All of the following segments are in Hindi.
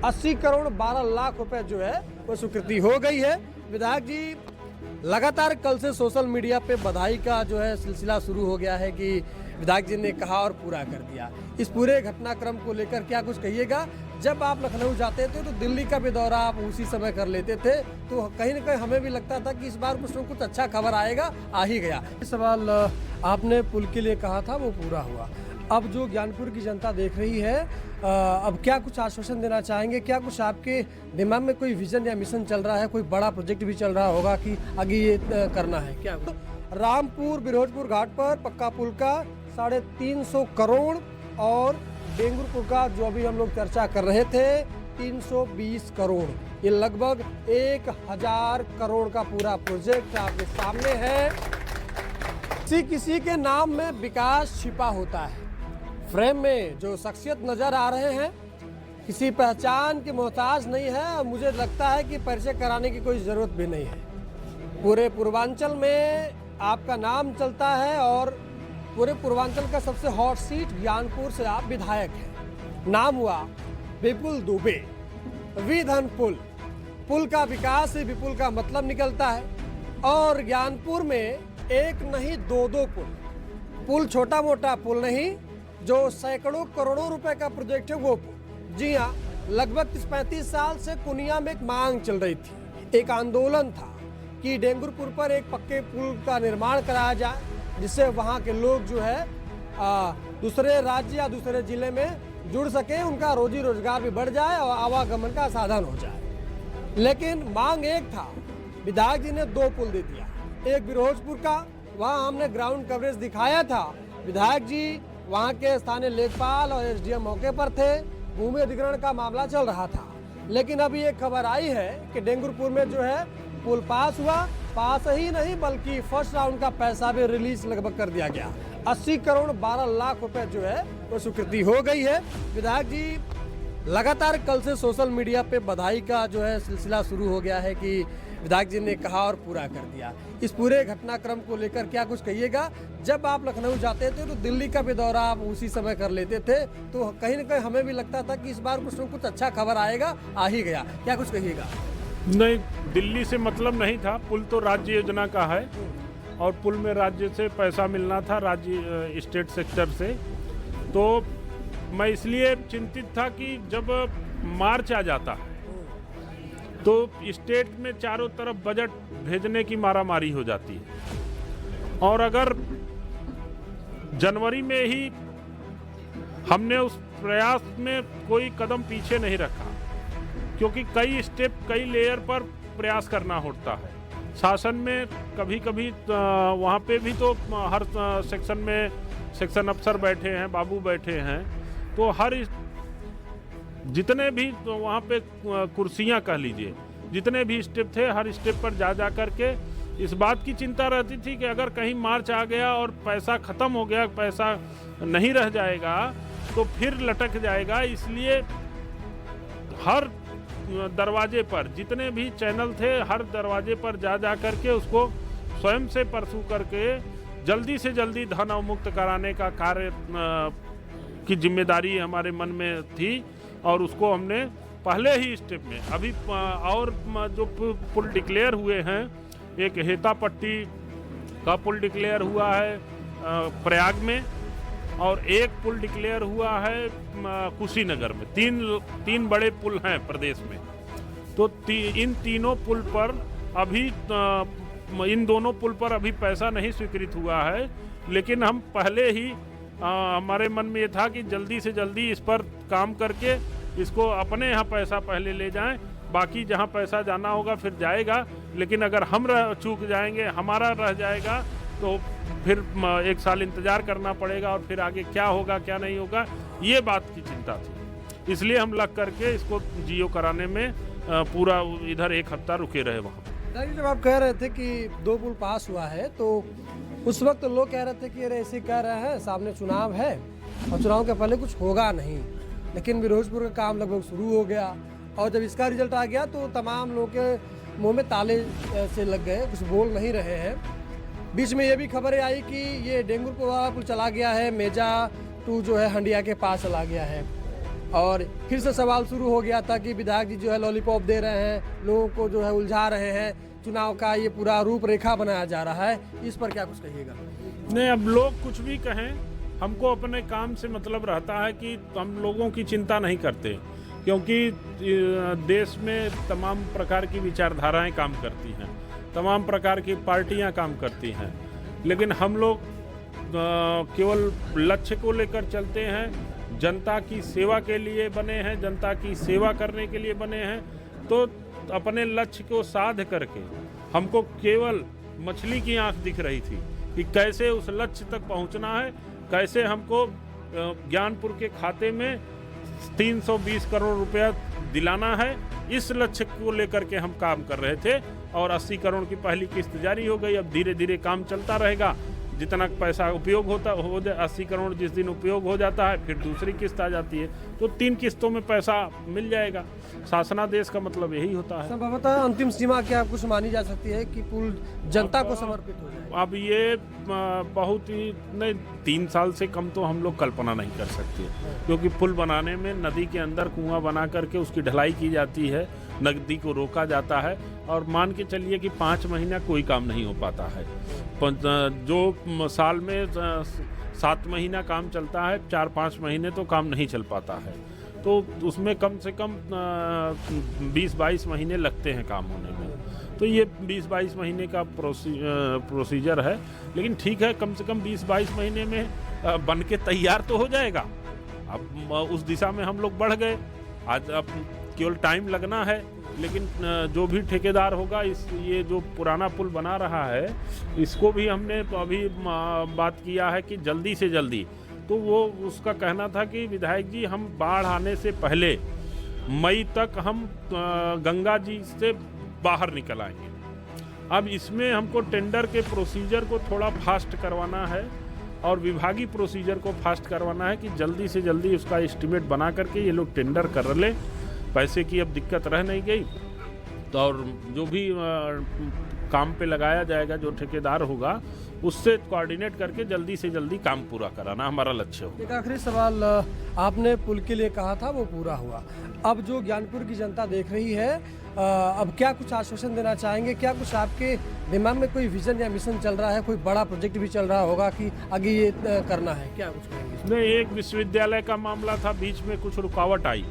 80 करोड़ 12 लाख रुपए जो है वो स्वीकृति हो गई है। विधायक जी, लगातार कल से सोशल मीडिया पे बधाई का जो है सिलसिला शुरू हो गया है कि विधायक जी ने कहा और पूरा कर दिया। इस पूरे घटनाक्रम को लेकर क्या कुछ कहिएगा? जब आप लखनऊ जाते थे तो दिल्ली का भी दौरा आप उसी समय कर लेते थे, तो कहीं ना कहीं हमें भी लगता था कि इस बार कुछ न कुछ अच्छा खबर आएगा, आ ही गया। सवाल आपने पुल के लिए कहा था, वो पूरा हुआ। अब जो ज्ञानपुर की जनता देख रही है, अब क्या कुछ आश्वासन देना चाहेंगे? क्या कुछ आपके दिमाग में कोई विजन या मिशन चल रहा है? कोई बड़ा प्रोजेक्ट भी चल रहा होगा कि आगे ये करना है क्या? रामपुर बिरोजपुर घाट पर पक्का पुल का 350 करोड़ और डेंगुरपुर का जो अभी हम लोग चर्चा कर रहे थे 320 करोड़, ये लगभग 1000 करोड़ का पूरा प्रोजेक्ट आपके सामने है। किसी के नाम में विकास छिपा होता है। फ्रेम में जो शख्सियत नजर आ रहे हैं किसी पहचान के मोहताज नहीं है, और मुझे लगता है कि परिचय कराने की कोई ज़रूरत भी नहीं है। पूरे पूर्वांचल में आपका नाम चलता है और पूरे पूर्वांचल का सबसे हॉट सीट ज्ञानपुर से आप विधायक हैं। नाम हुआ विपुल दुबे। विधन पुल का विकास से विपुल का मतलब निकलता है, और ज्ञानपुर में एक नहीं दो पुल छोटा मोटा पुल नहीं, जो सैकड़ों करोड़ों रुपए का प्रोजेक्ट है वो पुल। जी हाँ, लगभग 35 साल से कुनिया में एक मांग चल रही थी, एक आंदोलन था कि डेंगुरपुर पर एक पक्के पुल का निर्माण कराया जाए, जिससे वहाँ के लोग जो है दूसरे राज्य या दूसरे जिले में जुड़ सके, उनका रोजी रोजगार भी बढ़ जाए और आवागमन का साधन हो जाए। लेकिन मांग एक था, विधायक जी ने 2 पुल दे दिया। एक बिरोजपुर का, वहाँ हमने ग्राउंड कवरेज दिखाया था। विधायक जी वहाँ के स्थानीय लेखपाल और एसडीएम मौके पर थे, भूमि अधिग्रहण का मामला चल रहा था। लेकिन अभी एक खबर आई है कि डेंगुरपुर में जो है पुल पास हुआ। पास ही नहीं बल्कि फर्स्ट राउंड का पैसा भी रिलीज लगभग कर दिया गया। 80 करोड़ 12 लाख रुपए जो है वो स्वीकृति हो गई है। विधायक जी, लगातार कल से सोशल मीडिया पे बधाई का जो है सिलसिला शुरू हो गया है कि विधायक जी ने कहा और पूरा कर दिया। इस पूरे घटनाक्रम को लेकर क्या कुछ कहिएगा? जब आप लखनऊ जाते थे तो दिल्ली का भी दौरा आप उसी समय कर लेते थे, तो कहीं ना कहीं हमें भी लगता था कि इस बार कुछ न कुछ अच्छा खबर आएगा, आ ही गया। क्या कुछ कहिएगा? नहीं, दिल्ली से मतलब नहीं था। पुल तो राज्य योजना का है और पुल में राज्य से पैसा मिलना था, राज्य स्टेट सेक्टर से। तो मैं इसलिए चिंतित था कि जब मार्च आ जाता है तो स्टेट में चारों तरफ बजट भेजने की मारामारी हो जाती है, और अगर जनवरी में ही हमने उस प्रयास में कोई कदम पीछे नहीं रखा, क्योंकि कई स्टेप कई लेयर पर प्रयास करना होता है। शासन में कभी कभी वहाँ पे भी तो हर सेक्शन में सेक्शन अफसर बैठे हैं, बाबू बैठे हैं, तो हर जितने भी तो वहाँ पे कुर्सियाँ कह लीजिए, जितने भी स्टेप थे, हर स्टेप पर जा करके इस बात की चिंता रहती थी कि अगर कहीं मार्च आ गया और पैसा ख़त्म हो गया, पैसा नहीं रह जाएगा तो फिर लटक जाएगा। इसलिए हर दरवाजे पर जितने भी चैनल थे, हर दरवाजे पर जा करके उसको स्वयं से परसू करके जल्दी से जल्दी धन अवमुक्त कराने का कार्य की जिम्मेदारी हमारे मन में थी, और उसको हमने पहले ही स्टेप में अभी और जो पुल डिक्लेयर हुए हैं, एक हेता पट्टी का पुल डिक्लेयर हुआ है प्रयाग में, और एक पुल डिक्लेयर हुआ है कुशीनगर में। तीन बड़े पुल हैं प्रदेश में। तो इन तीनों पुल पर अभी इन दोनों पुल पर अभी पैसा नहीं स्वीकृत हुआ है, लेकिन हम पहले ही हमारे मन में ये था कि जल्दी से जल्दी इस पर काम करके इसको अपने यहाँ पैसा पहले ले जाएं, बाकी जहाँ पैसा जाना होगा फिर जाएगा। लेकिन अगर हम चूक जाएंगे, हमारा रह जाएगा, तो फिर 1 साल इंतज़ार करना पड़ेगा, और फिर आगे क्या होगा क्या नहीं होगा, ये बात की चिंता थी। इसलिए हम लग करके इसको जियो कराने में पूरा इधर 1 हफ्ता रुके रहे वहाँ। जब आप कह रहे थे कि 2 पुल पास हुआ है, तो उस वक्त लोग कह रहे थे कि अरे ऐसे कह रहे हैं, सामने चुनाव है और चुनाव के पहले कुछ होगा नहीं। लेकिन बिरोजपुर का काम लगभग शुरू हो गया, और जब इसका रिजल्ट आ गया तो तमाम लोगों के मुंह में ताले से लग गए, कुछ बोल नहीं रहे हैं। बीच में ये भी खबरें आई कि ये डेंगुरपुर वाला पुल चला गया है, मेजा 2 जो है हंडिया के पास चला गया है। और फिर से सवाल शुरू हो गया था कि विधायक जी जो है लॉलीपॉप दे रहे हैं, लोगों को जो है उलझा रहे हैं, चुनाव का ये पूरा रूपरेखा बनाया जा रहा है, इस पर क्या कुछ कहिएगा? नहीं, अब लोग कुछ भी कहें, हमको अपने काम से मतलब रहता है कि हम लोगों की चिंता नहीं करते, क्योंकि देश में तमाम प्रकार की विचारधाराएं काम करती हैं, तमाम प्रकार की पार्टियां काम करती हैं, लेकिन हम लोग केवल लक्ष्य को लेकर चलते हैं, जनता की सेवा के लिए बने हैं, जनता की सेवा करने के लिए बने हैं। तो अपने लक्ष्य को साध करके हमको केवल मछली की आंख दिख रही थी कि कैसे उस लक्ष्य तक पहुंचना है, कैसे हमको ज्ञानपुर के खाते में 320 करोड़ रुपया दिलाना है। इस लक्ष्य को लेकर के हम काम कर रहे थे और 80 करोड़ की पहली किस्त जारी हो गई। अब धीरे धीरे काम चलता रहेगा, जितना पैसा उपयोग हो जाए, 80 करोड़ जिस दिन उपयोग हो जाता है फिर दूसरी किस्त आ जाती है, तो 3 किस्तों में पैसा मिल जाएगा। शासनादेश का मतलब यही होता है। संभवतः अंतिम सीमा क्या कुछ मानी जा सकती है कि पुल जनता को समर्पित हो जाए? अब ये बहुत ही नहीं, 3 साल से कम तो हम लोग कल्पना नहीं कर सकते, क्योंकि पुल बनाने में नदी के अंदर कुआं बना करके उसकी ढलाई की जाती है, नदी को रोका जाता है, और मान के चलिए कि 5 महीना कोई काम नहीं हो पाता है। जो साल में 7 महीना काम चलता है, 4-5 महीने तो काम नहीं चल पाता है, तो उसमें कम से कम 20-22 महीने लगते हैं काम होने में। तो ये 20-22 महीने का प्रोसीजर है, लेकिन ठीक है, कम से कम 20-22 महीने में बन के तैयार तो हो जाएगा। अब उस दिशा में हम लोग बढ़ गए, आज अब केवल टाइम लगना है, लेकिन जो भी ठेकेदार होगा, ये जो पुराना पुल बना रहा है, इसको भी हमने अभी बात किया है कि जल्दी से जल्दी, तो वो उसका कहना था कि विधायक जी हम बाढ़ आने से पहले मई तक हम गंगा जी से बाहर निकल आएंगे। अब इसमें हमको टेंडर के प्रोसीजर को थोड़ा फास्ट करवाना है और विभागीय प्रोसीजर को फास्ट करवाना है कि जल्दी से जल्दी उसका एस्टीमेट बना करके ये लोग टेंडर कर लें। पैसे की अब दिक्कत रह नहीं गई, तो और जो भी काम पे लगाया जाएगा, जो ठेकेदार होगा, उससे कोऑर्डिनेट करके जल्दी से जल्दी काम पूरा कराना हमारा लक्ष्य हो। एक आखिरी सवाल, आपने पुल के लिए कहा था, वो पूरा हुआ। अब जो ज्ञानपुर की जनता देख रही है, अब क्या कुछ आश्वासन देना चाहेंगे? क्या कुछ आपके दिमाग में कोई विजन या मिशन चल रहा है? कोई बड़ा प्रोजेक्ट भी चल रहा होगा कि आगे ये करना है, क्या कुछ कहेंगे? नहीं, एक विश्वविद्यालय का मामला था, बीच में कुछ रुकावट आई।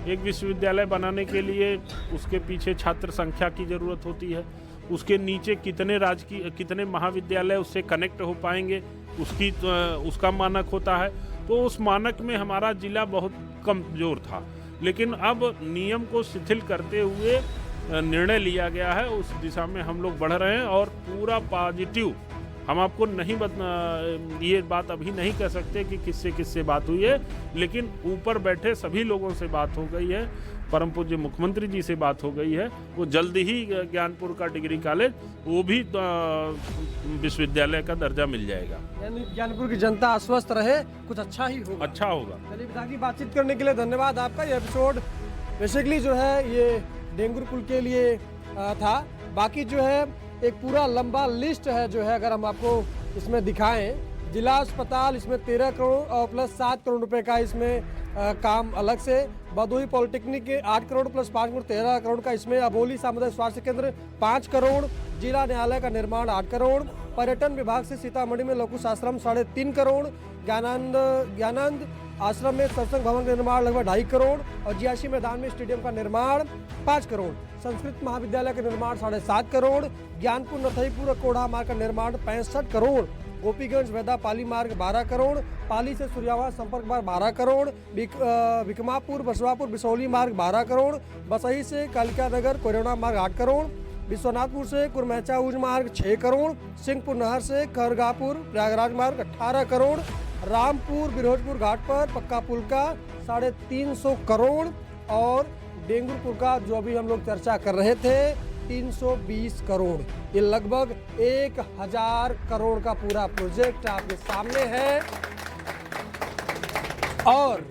एक विश्वविद्यालय बनाने के लिए उसके पीछे छात्र संख्या की ज़रूरत होती है, उसके नीचे कितने महाविद्यालय उससे कनेक्ट हो पाएंगे, उसका मानक होता है। तो उस मानक में हमारा जिला बहुत कमज़ोर था, लेकिन अब नियम को शिथिल करते हुए निर्णय लिया गया है, उस दिशा में हम लोग बढ़ रहे हैं और पूरा पॉजिटिव। हम आपको ये बात अभी नहीं कह सकते कि किससे बात हुई है, लेकिन ऊपर बैठे सभी लोगों से बात हो गई है, परम पूज्य मुख्यमंत्री जी से बात हो गई है। वो जल्दी ही ज्ञानपुर का डिग्री कॉलेज, वो भी विश्वविद्यालय का दर्जा मिल जाएगा। यानी ज्ञानपुर की जनता आश्वस्त रहे, कुछ अच्छा ही होगा। अच्छा होगा। चलिए, विधायक बातचीत करने के लिए धन्यवाद आपका। ये एपिसोड बेसिकली जो है ये डेंगू पुल के लिए था। बाकी जो है एक पूरा लंबा लिस्ट है, जो है अगर हम आपको इसमें दिखाएं, जिला अस्पताल इसमें 13 करोड़ और प्लस 7 करोड़ रुपए का इसमें काम अलग से, भदोही पॉलिटेक्निक के 8 करोड़ प्लस 5 करोड़ 13 करोड़ का इसमें, अबोली सामुदायिक स्वास्थ्य केंद्र 5 करोड़, जिला न्यायालय का निर्माण 8 करोड़, पर्यटन विभाग से सीतामढ़ी में लकुश आश्रम 3.5 करोड़, ज्ञानानंद आश्रम में सत्संग भवन का निर्माण लगभग 2.5 करोड़ और जियासी मैदान में स्टेडियम का निर्माण 5 करोड़, संस्कृत महाविद्यालय का निर्माण 7.5 करोड़, ज्ञानपुर नथईपुर कोढ़ा मार्ग का निर्माण 65 करोड़, गोपीगंज वेदा पाली मार्ग 12 करोड़, पाली से सूर्यावास संपर्क मार्ग 12 करोड़, विकमापुर बसवापुर बिसौली मार्ग 12 करोड़, बसही से कालिका नगर कोयना मार्ग 8 करोड़, विश्वनाथपुर से कुरमेचा उज मार्ग 6 करोड़, सिंहपुर नहर से खरगापुर प्रयागराज मार्ग 18 करोड़, रामपुर बिरोजपुर घाट पर पक्का पुल का 350 करोड़ और डेंगुपुर का जो अभी हम लोग चर्चा कर रहे थे 320 करोड़। ये लगभग 1000 करोड़ का पूरा प्रोजेक्ट आपके सामने है और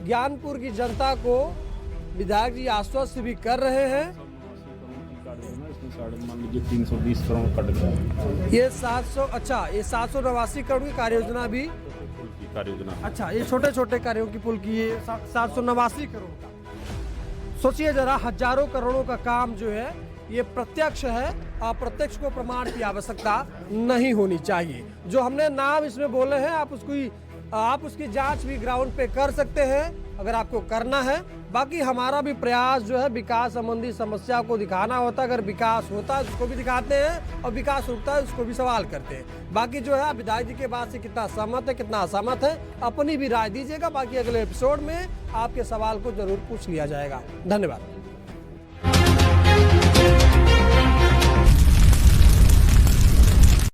ज्ञानपुर की जनता को विधायक जी आश्वस्त भी कर रहे हैं। मान लीजिए 320 करोड़ कट गया। ये 789 करोड़ की कार्य योजना भी कार्य योजना। अच्छा, ये छोटे छोटे कार्यों की पुल की ये 789 करोड़ का, सोचिए जरा, हजारों करोड़ों का काम जो है ये प्रत्यक्ष है, अप्रत्यक्ष को प्रमाण की आवश्यकता नहीं होनी चाहिए। जो हमने नाम इसमें बोले हैं आप उसकी जांच भी ग्राउंड पे कर सकते हैं अगर आपको करना है। बाकी हमारा भी प्रयास जो है विकास संबंधी समस्या को दिखाना होता है। अगर विकास होता है उसको भी दिखाते हैं और विकास रुकता है उसको भी सवाल करते हैं। बाकी जो है विधायक जी के बात से कितना सहमत है कितना असहमत है अपनी भी राय दीजिएगा। बाकी अगले एपिसोड में आपके सवाल को जरूर पूछ लिया जाएगा। धन्यवाद।